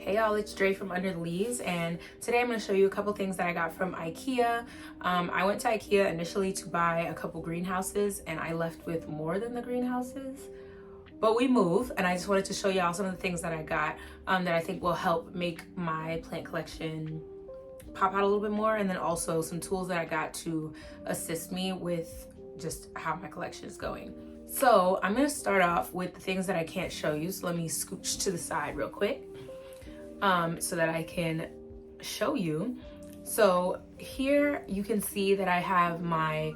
Hey y'all, it's Dre from Under the Leaves, and today I'm going to show you a couple things that I got from Ikea. I went to Ikea initially to buy a couple greenhouses, and I left with more than the greenhouses. But we moved, and I just wanted to show y'all some of the things that I got that I think will help make my plant collection pop out a little bit more, and then also some tools that I got to assist me with just how my collection is going. So I'm going to start off with the things that I can't show you, so let me scooch to the side real quick. So that I can show you. So here you can see that I have my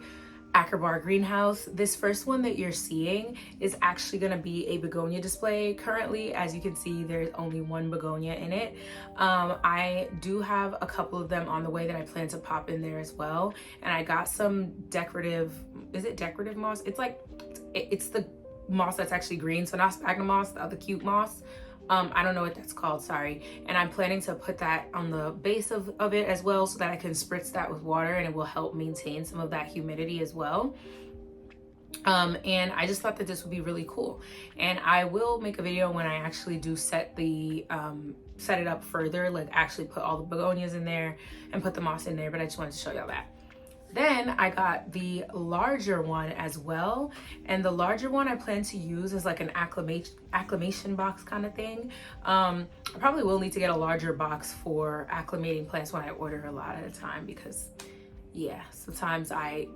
Akerbar greenhouse. This first one that you're seeing is actually going to be a begonia display. Currently, as you can see, there's only one begonia in it. I do have a couple of them on the way that I plan to pop in there as well. And I got some decorative, is it decorative moss? It's the moss that's actually green. So not sphagnum moss, the other cute moss. I don't know what that's called, sorry. And I'm planning to put that on the base of it as well so that I can spritz that with water and it will help maintain some of that humidity as well. And I just thought that this would be really cool. And I will make a video when I actually do set it up further, like actually put all the begonias in there and put the moss in there, but I just wanted to show y'all that. Then I got the larger one as well. And the larger one I plan to use as like an acclimation box kind of thing. I probably will need to get a larger box for acclimating plants when I order a lot at a time because yeah, sometimes I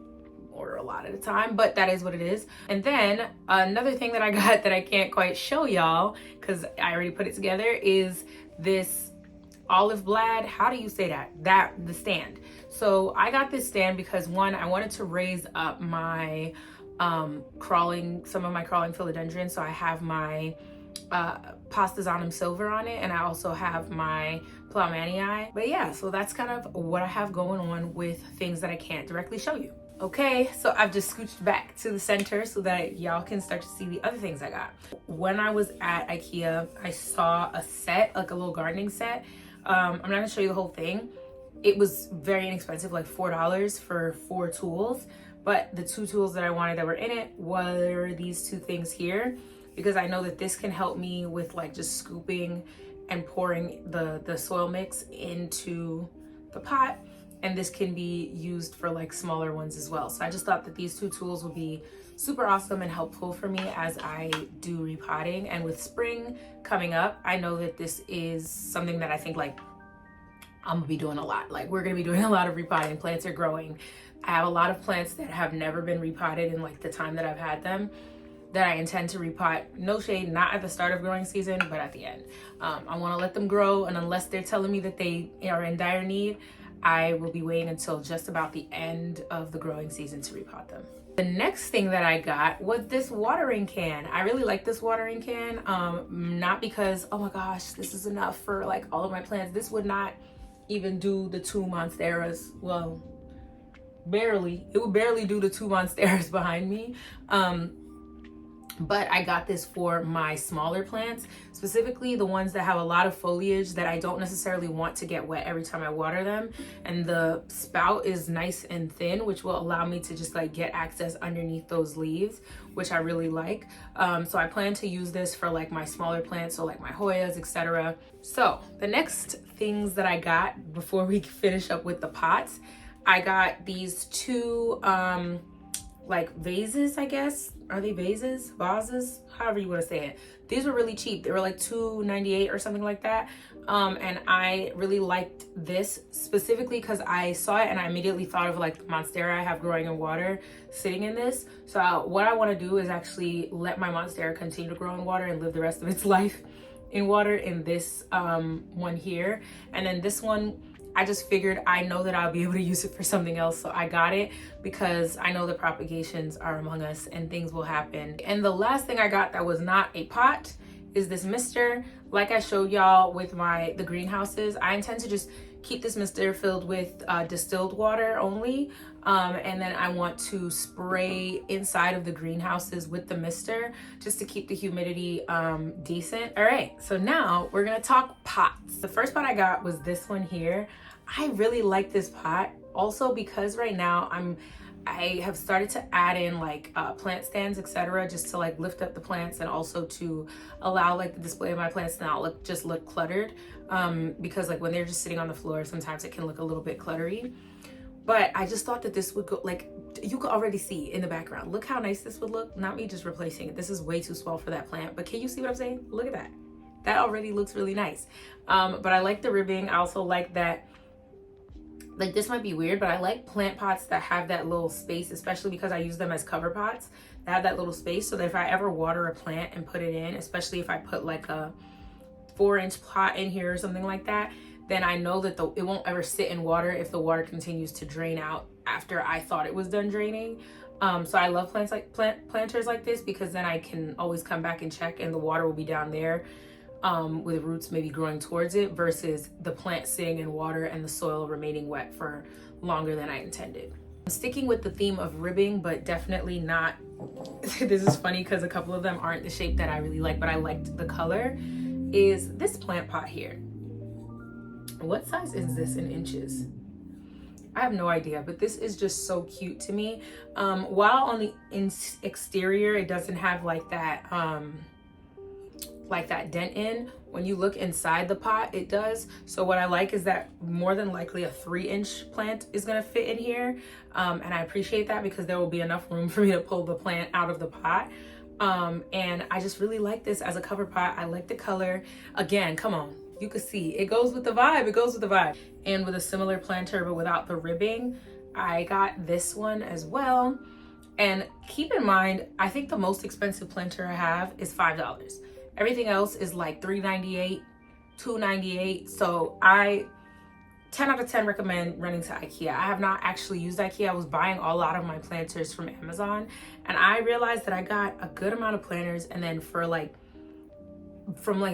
order a lot at a time, but that is what it is. And then another thing that I got that I can't quite show y'all because I already put it together is this olive blad, how do you say that? The stand. So I got this stand because one, I wanted to raise up my some of my crawling philodendrons. So I have my Pastasonum silver on it, and I also have my Plowmanii. But yeah, so that's kind of what I have going on with things that I can't directly show you. Okay, so I've just scooched back to the center so that y'all can start to see the other things I got. When I was at Ikea, I saw a set, like a little gardening set. I'm not gonna show you the whole thing. It was very inexpensive, like $4 for 4 tools. But the 2 tools that I wanted that were in it were these 2 things here, because I know that this can help me with like just scooping and pouring the soil mix into the pot. And this can be used for like smaller ones as well. So I just thought that these 2 tools would be super awesome and helpful for me as I do repotting. And with spring coming up, I know that this is something that I think like I'm gonna be doing a lot. Like we're gonna be doing a lot of repotting. Plants are growing. I have a lot of plants that have never been repotted in like the time that I've had them that I intend to repot. No shade, not at the start of growing season, but at the end. I wanna let them grow, and unless they're telling me that they are in dire need, I will be waiting until just about the end of the growing season to repot them. The next thing that I got was this watering can. I really like this watering can, not because, oh my gosh, this is enough for like all of my plants. This would not even do the 2 monsteras. Well, barely. It would barely do the 2 monsteras behind me. But I got this for my smaller plants, specifically the ones that have a lot of foliage that I don't necessarily want to get wet every time I water them. And the spout is nice and thin, which will allow me to just like get access underneath those leaves, which I really like. So I plan to use this for like my smaller plants, so like my Hoyas, etc. So the next things that I got before we finish up with the pots, I got these 2 like vases, I guess. Are they vases? Vases? However you want to say it. These were really cheap. They were like $2.98 or something like that. And I really liked this specifically because I saw it and I immediately thought of like the monstera I have growing in water sitting in this. So what I want to do is actually let my monstera continue to grow in water and live the rest of its life in water in this one here. And then this one, I just figured I know that I'll be able to use it for something else. So I got it because I know the propagations are among us and things will happen. And the last thing I got that was not a pot is this mister. Like I showed y'all with the greenhouses, I intend to just keep this mister filled with distilled water only. And then I want to spray inside of the greenhouses with the mister just to keep the humidity decent. All right, so now we're gonna talk pots. The first pot I got was this one here. I really like this pot also because right now I have started to add in like plant stands, etc., just to like lift up the plants and also to allow like the display of my plants to not look cluttered, because like when they're just sitting on the floor, sometimes it can look a little bit cluttery. But I just thought that this would go, like, you could already see in the background. Look how nice this would look. Not me just replacing it. This is way too small for that plant. But can you see what I'm saying? Look at that. That already looks really nice. But I like the ribbing. I also like that, like, this might be weird, but I like plant pots that have that little space, especially because I use them as cover pots. They have that little space so that if I ever water a plant and put it in, especially if I put like a 4-inch pot in here or something like that, then I know that it won't ever sit in water if the water continues to drain out after I thought it was done draining. So I love planters like this, because then I can always come back and check, and the water will be down there, with roots maybe growing towards it, versus the plant sitting in water and the soil remaining wet for longer than I intended. I'm sticking with the theme of ribbing, but definitely not. This is funny because a couple of them aren't the shape that I really like, but I liked the color. Is this plant pot here. What size is this in inches? I have no idea, but this is just so cute to me. While on the exterior it doesn't have like that dent in, when you look inside the pot it does. So what I like is that more than likely a 3-inch plant is gonna fit in here, and I appreciate that because there will be enough room for me to pull the plant out of the pot. And I just really like this as a cover pot. I like the color. Again, come on, you can see it goes with the vibe. It goes with the vibe. And with a similar planter but without the ribbing, I got this one as well. And keep in mind, I think the most expensive planter I have is $5. Everything else is like $3.98, $2.98. So I 10 out of 10 recommend running to Ikea. I have not actually used Ikea. I was buying a lot of my planters from Amazon, and I realized that I got a good amount of planters, and then from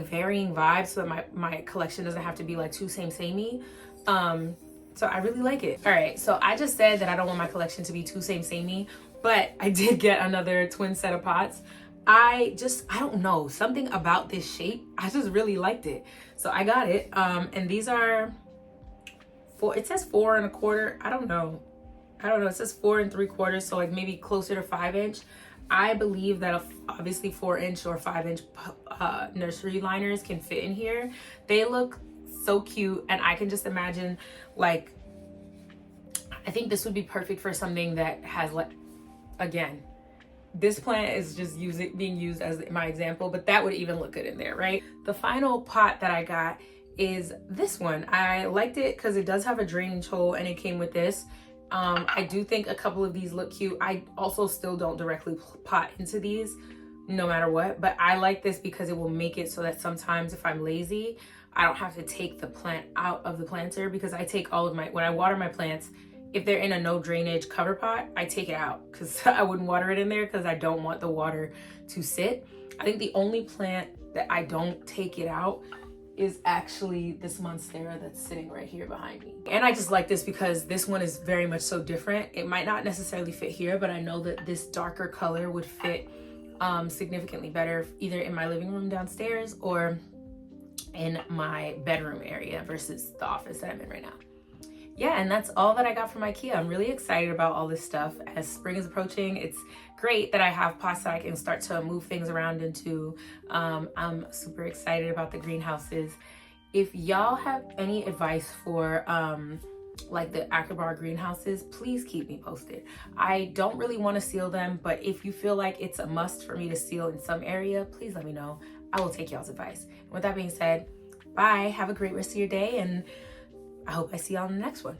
varying vibes, so that my collection doesn't have to be like too samey. So I really like it. All right, so I just said that I don't want my collection to be too samey, but I did get another twin set of pots. I don't know, something about this shape, I just really liked it. So I got it, and these are it says 4 1/4. I don't know. It says 4 3/4, so like maybe closer to 5-inch. I believe that obviously 4-inch or 5-inch nursery liners can fit in here. They look so cute, and I can just imagine, like, I think this would be perfect for something that has, like, again, this plant is just being used as my example, but that would even look good in there, right? The final pot that I got is this one. I liked it because it does have a drainage hole, and it came with this. I do think a couple of these look cute. I also still don't directly pot into these no matter what, but I like this because it will make it so that sometimes if I'm lazy, I don't have to take the plant out of the planter, because I take all of when I water my plants, if they're in a no drainage cover pot, I take it out because I wouldn't water it in there because I don't want the water to sit. I think the only plant that I don't take it out is actually this monstera that's sitting right here behind me. And I just like this because this one is very much so different. It might not necessarily fit here, but I know that this darker color would fit significantly better either in my living room downstairs or in my bedroom area versus the office that I'm in right now. Yeah, and that's all that I got from Ikea. I'm really excited about all this stuff. As spring is approaching, it's great that I have pots that I can start to move things around into. I'm super excited about the greenhouses. If y'all have any advice for like the Akerbar greenhouses, please keep me posted. I don't really want to seal them, but if you feel like it's a must for me to seal in some area, please let me know. I will take y'all's advice. And with that being said, bye. Have a great rest of your day, and I hope I see y'all in the next one.